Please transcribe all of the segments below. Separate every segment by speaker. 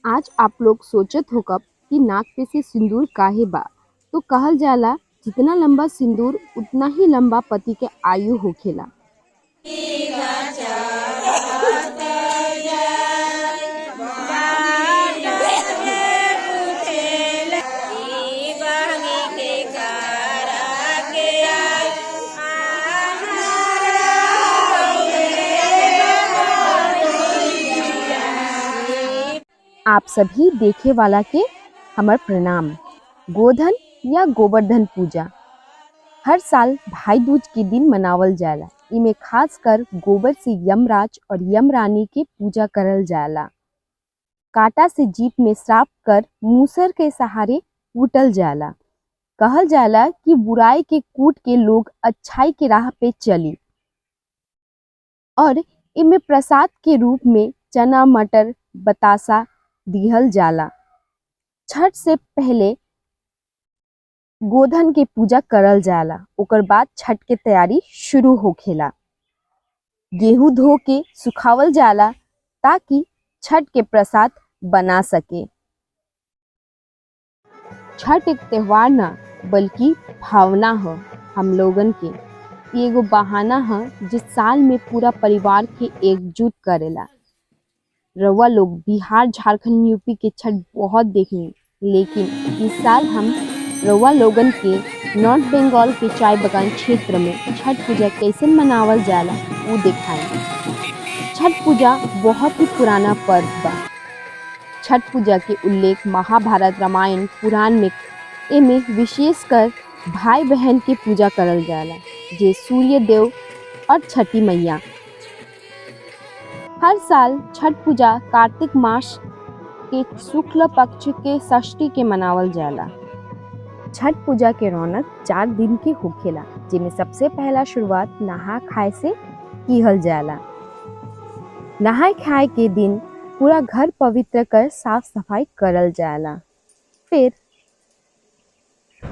Speaker 1: आज आप लोग सोचत होकब कि नाक पे से सिंदूर काहे बा। तो कहल जाला जितना लंबा सिंदूर उतना ही लंबा पति के आयु होखेला। आप सभी देखे वाला के हमर प्रणाम। गोधन या गोवर्धन पूजा हर साल भाई दूज के दिन मनावल जाला। इमे खास कर गोबर से यमराज और यमरानी के पूजा करल जाला। कांटा से जीप में श्राप कर मूसर के सहारे कूटल जाला। कहल जाला कि बुराई के कूट के लोग अच्छाई के राह पे चली। और इमे प्रसाद के रूप में चना मटर बतासा दिहल जाला। छठ से पहले गोधन के पूजा करल जाला। ओकर बाद छठ के तैयारी शुरू होखेला। गेहूं धो के सुखावल जाला ताकि छठ के प्रसाद बना सके। छठ एक त्योहार ना बल्कि भावना है हम लोगन के। ये एगो बहाना है जिस साल में पूरा परिवार के एकजुट करेला। रउआ लोग बिहार झारखंड यूपी के छठ बहुत देखनी, लेकिन इस साल हम रउआ लोगन के नॉर्थ बंगाल के चाय बगान क्षेत्र में छठ पूजा कैसे मनावल जाला वो दिखाएंगे। छठ पूजा बहुत ही पुराना पर्व बा। छठ पूजा के उल्लेख महाभारत रामायण पुराण में एमे विशेषकर भाई बहन के पूजा करल जाला, जे सूर्य देव और छठी मैया। हर साल छठ पूजा कार्तिक मास के शुक्ल पक्ष के षष्ठी के मनावल जाला। छठ पूजा के रौनक 4 दिन के होखेला, जिनमें सबसे पहला शुरुआत नहा खाए से किहल जाला। नहाए खाए के दिन पूरा घर पवित्र कर साफ सफाई करल जाला। फिर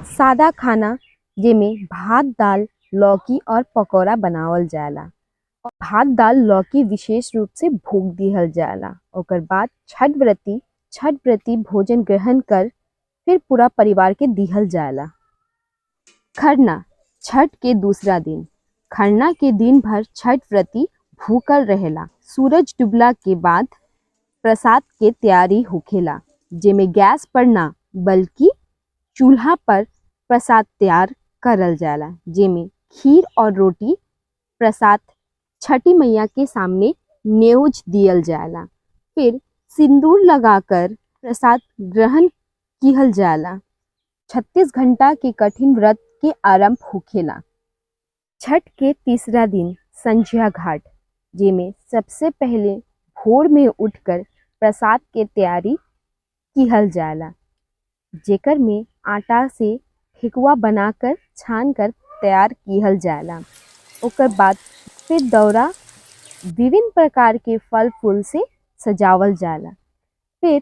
Speaker 1: सादा खाना जेमे भात दाल लौकी और पकौड़ा बनावल जाला। भात दाल लौकी विशेष रूप से भोग दिहल जाला। ओकर बाद छठ व्रती भोजन ग्रहण कर फिर पूरा परिवार के दिहल जाला। खरना छठ के दूसरा दिन। खरना के दिन भर छठ व्रती भूखल रहेला। सूरज डूबला के बाद प्रसाद के तैयारी होखेला, जेमे गैस पर ना बल्कि चूल्हा पर प्रसाद तैयार करल जाला, जेमे खीर और रोटी प्रसाद छठी मैया के सामने न्योज दियल जाला। फिर सिंदूर लगाकर प्रसाद ग्रहण किहल जाला। 36 घंटा के कठिन व्रत के आरंभ होखेला। छठ के तीसरा दिन संझिया घाट, जेमे सबसे पहले भोर में उठकर प्रसाद के तैयारी किहल जाला, जेकर में आटा से ठेकुआ बनाकर छान कर तैयार किहल जाला। ओकर बाद फिर दौरा विभिन्न प्रकार के फल फूल से सजावल जाला। फिर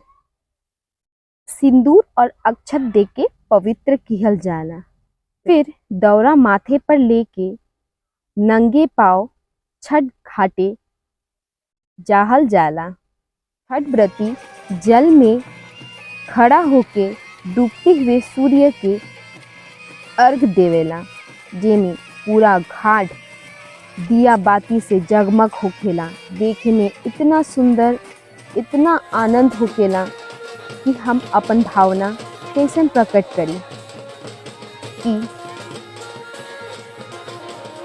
Speaker 1: सिंदूर और अक्षत दे के पवित्र किहल जाला। फिर दौरा माथे पर लेके नंगे पांव छठ घाटे जाहल जाला। छठ व्रती जल में खड़ा होके डूबते हुए सूर्य के अर्घ देवेला, जेमे पूरा घाट दिया बाती से जगमग होखेला। देखे में इतना सुंदर इतना आनंद होखेला कि हम अपन भावना कैसन प्रकट करी कि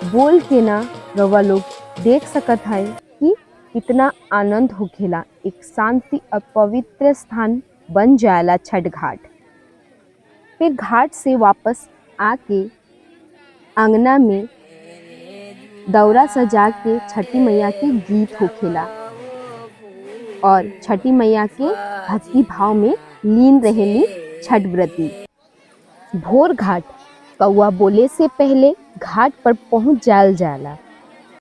Speaker 1: बोल के ना रउआ लोग देख सकत है कि इतना आनंद होखेला। एक शांति और पवित्र स्थान बन जाला छठ घाट। फिर घाट से वापस आके अंगना में दौरा सजा के छठी मैया के गीत होखेला और छठी मैया के भक्ति भाव में लीन रहेली छठ व्रती। भोर घाट कौआ बोले से पहले घाट पर पहुंच जायल जाला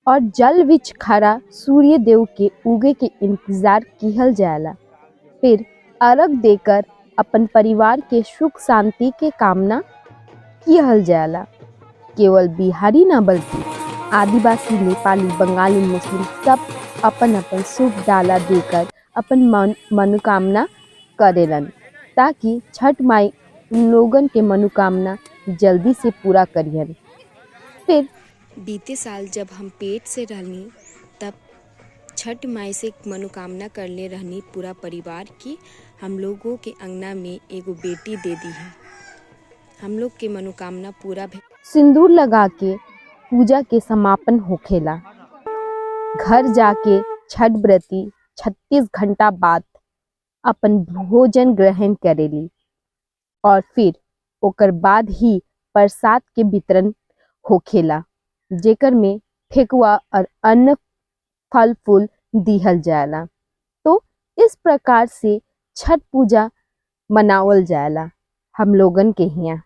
Speaker 1: और जल विच खड़ा सूर्य देव के उगे के इंतजार किहल जाला। फिर अर्घ देकर अपन परिवार के सुख शांति के कामना किहल जाला। केवल बिहारी ना बल्कि आदिवासी नेपाली बंगाली मुस्लिम सब अपन अपन शुभ डाला देकर अपन मनोकामना करेलन ताकि छठ माई उन लोगन के मनोकामना जल्दी से पूरा करियन। फिर
Speaker 2: बीते साल जब हम पेट से रहनी तब छठ माई से मनोकामना करले रहनी पूरा परिवार की हम लोगों के अंगना में एगो बेटी दे दी है। हम लोग के मनोकामना पूरा
Speaker 1: सिंदूर लगा के पूजा के समापन होखेला। घर जाके छठ व्रती 36 घंटा बाद अपन भोजन ग्रहण करेली और फिर ओकर बाद ही प्रसाद के वितरण होखेला, जेकर में ठेकुआ और अन्न फल फूल दिहल जाला। तो इस प्रकार से छठ पूजा मनावल जाला हम लोगन के यहाँ।